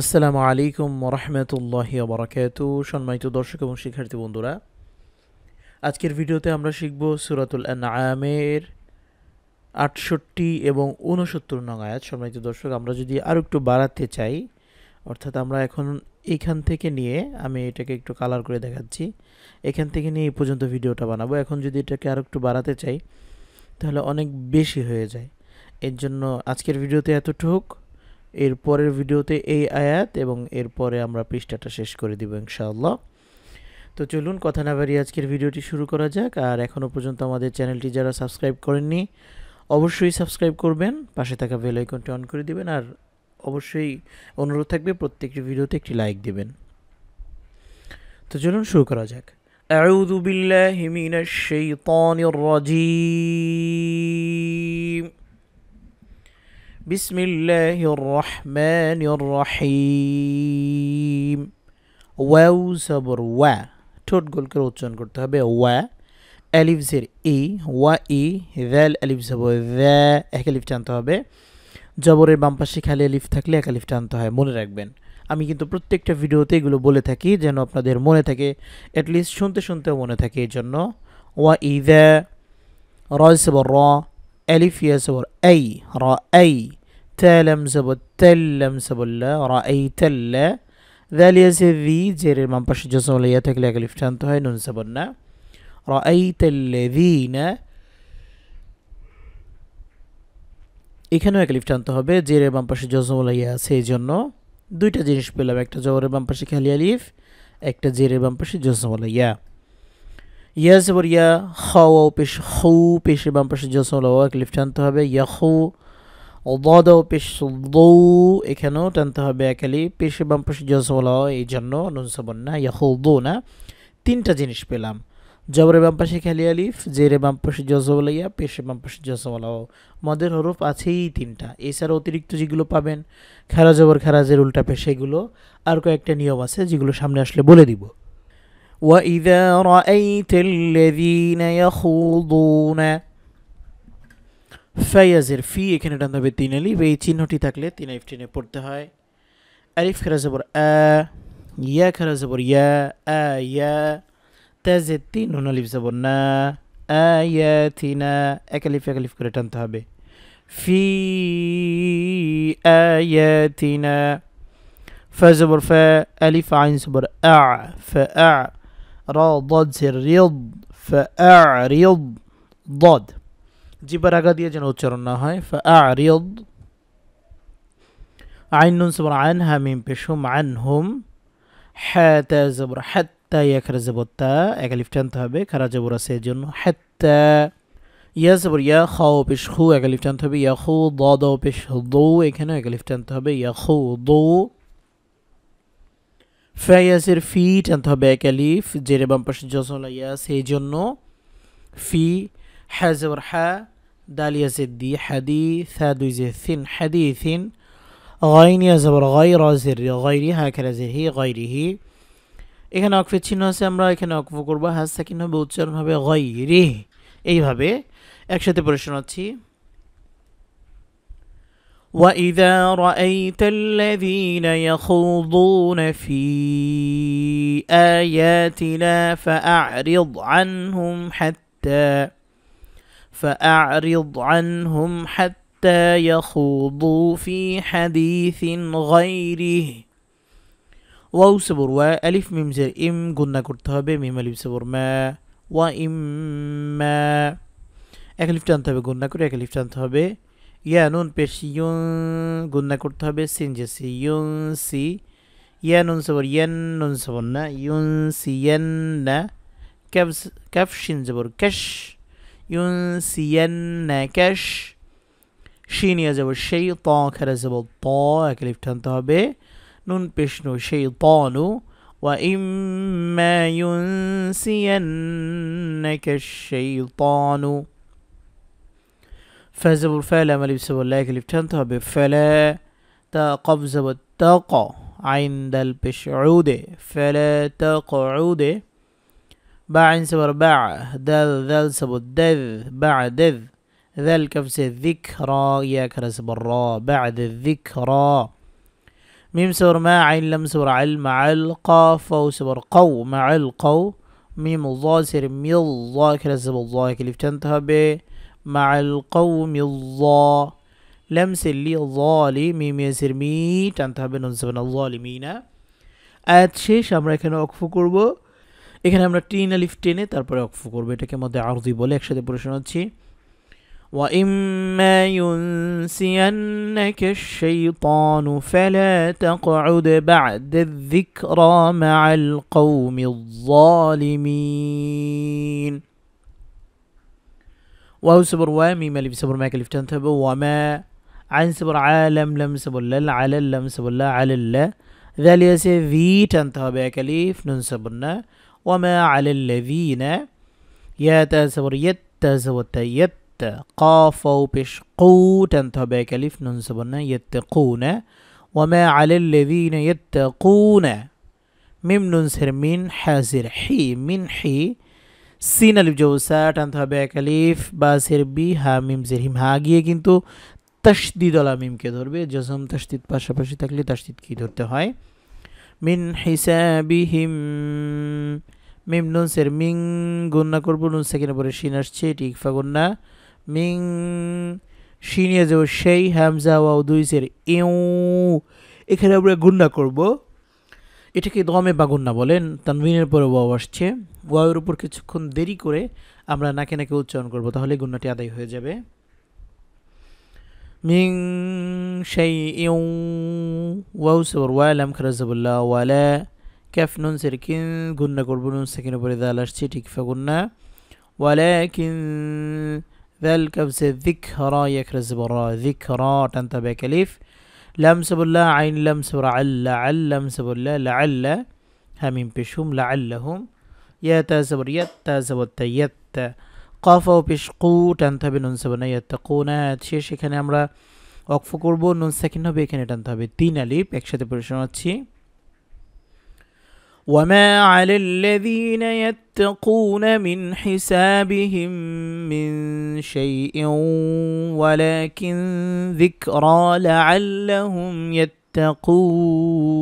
আসসালামু আলাইকুম ওরহমতুল্লাহি ওবরাকাতু। সম্মানিত দর্শক এবং শিক্ষার্থী বন্ধুরা, আজকের ভিডিওতে আমরা শিখব সূরাতুল আনআমের ৬৮ এবং ৬৯ নং আয়াত। সম্মানিত দর্শক, আমরা যদি আরও একটু বাড়াতে চাই, অর্থাৎ আমরা এখন এইখান থেকে নিয়ে, আমি এটাকে একটু কালার করে দেখাচ্ছি, এখান থেকে নিয়ে এই পর্যন্ত ভিডিওটা বানাবো। এখন যদি এটাকে আরও একটু বাড়াতে চাই তাহলে অনেক বেশি হয়ে যায়। এর জন্য আজকের ভিডিওতে এতটুক, এর পরের ভিডিওতে এই আয়াত এবং এরপরে আমরা পৃষ্ঠাটা শেষ করে দিব ইনশাআল্লাহ। তো চলুন কথা না বাড়িয়ে আজকের ভিডিওটি শুরু করা যাক। আর এখনও পর্যন্ত আমাদের চ্যানেলটি যারা সাবস্ক্রাইব করেননি অবশ্যই সাবস্ক্রাইব করবেন, পাশে থাকা বেল আইকনটি অন করে দিবেন, আর অবশ্যই অনুরোধ থাকবে প্রত্যেকটি ভিডিওতে একটি লাইক দিবেন। তো চলুন শুরু করা যাক। আউযু বিল্লাহি মিনাশ শাইতানির রাজীম। বিসমিল্লাহির রহমানির রহিম। ওয়াও জবর ওয়া, ঠোঁট গোল করে উচ্চারণ করতে হবে ওয়া। আলিফ জের ই, ওয়া ই। দাল আলিফ জবর দা, এক আলিফ টানতে হবে। জবরের বাম পাশে খালি আলিফ থাকলে এক আলিফ টানতে হয়, মনে রাখবেন। আমি কিন্তু প্রত্যেকটা ভিডিওতে এগুলো বলে থাকি যেন আপনাদের মনে থাকে, অ্যাটলিস্ট শুনতে শুনতেও মনে থাকে। এই জন্য ওয়া ই দা, র জবর র, আলিফ ইয়া জবর আই, র আই। তালাম জবর তাল্লাম জবল্লা, র আই তাল্লা। দাল ইয়া জের রি, জেরের বাম পাশে জজম ইয়া থাকলে এক আলিফ টানতে হয়, নুন জবর না। র আই তাল্লাযীনা, এখানেও এক আলিফ টানতে হবে, জেরের বাম পাশে জজম ইয়া আছে, এই জন্য দুইটা জিনিস পেলাম, একটা জবরের বাম পাশে খালি আলিফ, একটা জেরের বাম পাশে জজম ইয়া। ইয়া জবর ইয়া, খাও পেশ হু, পেশের বাম পাশে জজম এক আলিফ টানতে হবে, ইয়া হু। ضاد পেশ দৌ, এখানেও টানতে হবে এক আলিফ, পেশের বাম পাশে জজম এই জন্য নুন সাবন না, ইয়াহুদু না। তিনটা জিনিস পেলাম, জবরের বাম পাশে খালি আলিফ, জেরে বাম পাশে জজম ইয়া, পেশের বাম পাশে জজম মদের হরফ আছেই তিনটা। এছাড়া অতিরিক্ত যেগুলো পাবেন খারা জবর খারাজের উল্টা পেশ, সেগুলো আর কয়েকটা নিয়ম আছে যেগুলো সামনে আসলে বলে দিব। وَإِذَا رَأَيْتَ الَّذِينَ يَخُوضُونَ, ফায়াজের ফি, এখানে টানতে হবে তিন আলিফ, এই চিহ্নটি থাকলে তিন আলিফ টেনে পড়তে হয়। আলিফ খারা জবর আ, ইয়া খারা জবর ইয়া, আ ইয়া। তাজের তিন, নুন আলিফ জবর না, আয়াতিনা, এক আলিফ করে টানতে হবে। ফি আয়াতিনা। ফা জবর ফা, আলিফ আইন জবর আ, ফা আ। রা ضاد জের রিদ, ফা আ রিদ, ضاد জিবার আগা দিয়ে যেন উচ্চারণ না হয়, ফা আ রিদ। আইন নুন জবর আন, হামিম পেশুম আনহুম। হা তা জবর হাত্তা, ইয়া খারা জবর তা, এক আলিফ টানতে হবে, খারা জবর আছে এর জন্য, হাত্তা। ইয়া জবর ইয়া, খাও পেশ খু, এক আলিফ টানতে হবে, ইয়া খু। দ পেশ দৌ, এখানেও এক আলিফ টানতে হবে, ইয়া খু দৌ। ফায়াজের ফি, টানতে হবে এক আলিফ, জেরে বাম পাশে জজম ইয়া সেই জন্য ফি। হা জবর হা, দাল ইয়া জের দি, হাদি। থা দুই জের থিন, হাদিথিন। গাইন ইয়া জবর গাই, র জের রি, গাইরি। হা খারা জের হি, গাইরিহি। এখানে অকফের চিহ্ন আছে, আমরা এখানে অকফ করবো, হাজ সাকিন হবে, উচ্চারণ হবে গাইরি। এইভাবে একসাথে পড়ে শোনাচ্ছি। وَإِذَا رَأَيْتَ الَّذِينَ يَخُوضُونَ فِي آيَاتِنَا فَأَعْرِضْ عَنْهُمْ حَتَّى يَخُوضُوا فِي حَدِيثٍ غَيْرِهِ। ওয়াও সবর ওয়া, আলিফ মিম জের ইম, গুন্না করতে হবে, মিম আলিফ সবর মা, ওয়া ইম্মা। এক আলিফ টানতে হবে, গুন্না করে এক আলিফ টানতে হবে। ইয়া নুন পেশ ইউন, গুন্না করতে হবে, সিন যে সি, ইউন সি। ইয়া নুন সবর ইয়ান, নুন সবর না, ইউন সিয়ান না। কাফ শিন জবর কাশ, ইউন সিয়ান না কাশ। শিন ইয়া জবর সেই, ত খারা জবর ত, এক আলিফ টানতে হবে, নুন পেশ নু, সেই তনু। ওয়া ইম্মা ইউনসিয়ান্নাকা শাইতানু। ফা জবর ফা, লাম আলিফ জবর লা, এক আলিফ টানতে হবে, ফালা। তা কফ জবর তাক, আইন দাল পেশ উদে, ফালা তাকউদে। বা আইন জবর বা, দাল দাল জবর দাদ, বা'দাদ। ذل كف زي الذكرى، يا كرا زبر را، بعد الذكرى। মিম সবর মা আইন লাম সবর আল মাআল কাফ ওয়াও সবর কাউ মাআল কাউ মিম য জের মিল য এখানে জবর য একে লিফ টানতে হবে মাআল কওমিল য লাম সেলি যালি মিম ইয়াসির মি টানতে হবে নুন সেভেন যালিমিনা। আয়াত শেষ। আমরা এখানে ওয়াকফ করব। এখানে আমরা তিন আলিফ টেনে তারপরে ওয়াকফ করব। এটাকে মধ্যে আরদি বলে। একসাথে পড়ে শোনাচ্ছি। وإما ينسينك الشيطان فلا تقعد بعد الذكرى مع القوم الظالمين واو صبر وميم الف صبر ما كلف تنتبه وما عين صبر عالم لم صبر لل على لم صبر لا على الله ذال يسي ذي تنتبه كليف نون صبرنا وما على الذين يا صبر يت صبر يت قاف وبش قو تنتبه كليف نون صبرنا يتقون وما على الذين يتقون ميم نون سر من حازر حي من حي সিন আলিফ জবসা টানতে হবে এক আলিফ বা সের বি হা মিম জের হিম হা গিয়ে কিন্তু তাসদিদ আলা মিমকে ধরবে। জজম তাসদিদ পাশাপাশি থাকলে তাসদিদ কি ধরতে হয়। মিন হিসাবিহিম মিম নুন সের মিং গুন্না করব নুন সেকেন্ডের পরে শিন আসছে এটি ইকফা গুন্না মিং শিনিয়া যাব সেই হামজা ওয়াও দুই সের ইউ এখানে আমরা গুন্না করব। এটাকে দমে বা গুন্না বলেন। তানবিনের পরে ওয়াও আসছে। ওয়াওয়ের উপর কিছুক্ষণ দেরি করে আমরা নাকে নাকে উচ্চারণ করব, তাহলে গুন্নাটি আদায় হয়ে যাবে। মিং শাইইউ ওয়াও সবর ওয়া লাম খারা যাবুল্লাহ ওয়ালা কাফ নুন সেরকিন গুন্না করব নুন সেকেন্ডের পরে দাল আসছে ঠিক ফা গুন্না ওয়ালাকিন দাল কাফ সে যিকরা ইয়াখরা যাবরা যিকরা টানতাবে কালিফ লাম সাবুল্লাহ আইন লাম সাবরা আল্লা আল্লাম সাবুল্লাহ লাআল্লা হামিম পেশুম লাআল্লাহুম ইয়াতা সাবর ইয়াতা সাবতা ইয়াতা কাফ ও পেশ কু টানতে হবে নুন সাবনা ইয়াত্তাকুনা। শেষ। এখানে আমরা ওয়াকফ করব। নুন সেকেন্ড হবে এখানে টানতে হবে তিন আলিফ। একসাথে পড়ে শোনাচ্ছি। وما على الذين يتقون من حسابهم من شيء ولكن ذكرى لعلهم يتقون